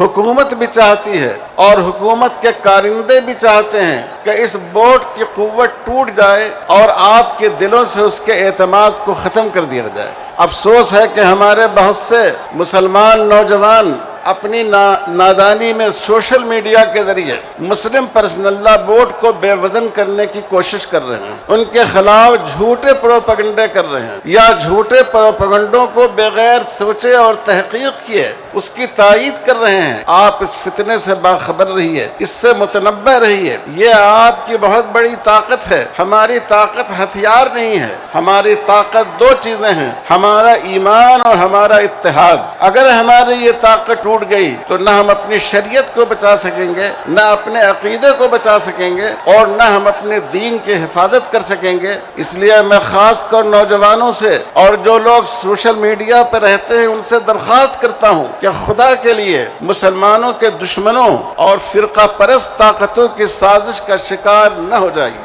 हुकूमत भी चाहती है और हुकूमत के कारिंदे भी चाहते हैं कि इस बोर्ड की कुव्वत टूट जाए और आपके दिलों से उसके एतमाद को ख़त्म कर दिया जाए। अफसोस है कि हमारे बहुत से मुसलमान नौजवान अपनी नादानी में सोशल मीडिया के जरिए मुस्लिम पर्सनल लॉ बोर्ड को बेवजन करने की कोशिश कर रहे हैं, उनके खिलाफ झूठे प्रोपेगेंडे कर रहे हैं या झूठे प्रोपेगेंडों को बगैर सोचे और तहकीक किए उसकी तायीद कर रहे हैं। आप इस फितने से बाखबर रहिए, इससे मुतनब्बह रहिए। ये आपकी बहुत बड़ी ताकत है, हमारी ताकत हथियार नहीं है। हमारी ताकत दो चीजें हैं, हमारा ईमान और हमारा इत्तेहाद। अगर हमारी ये ताकत टूट गई तो न हम अपनी शरीयत को बचा सकेंगे, न अपने अकीदे को बचा सकेंगे और न हम अपने दीन की हिफाजत कर सकेंगे। इसलिए मैं खास कर नौजवानों से और जो लोग सोशल मीडिया पर रहते हैं उनसे दरख्वास्त करता हूँ कि खुदा के लिए मुसलमानों के दुश्मनों और फिरका परस्त ताकतों की साजिश का शिकार न हो जाइए।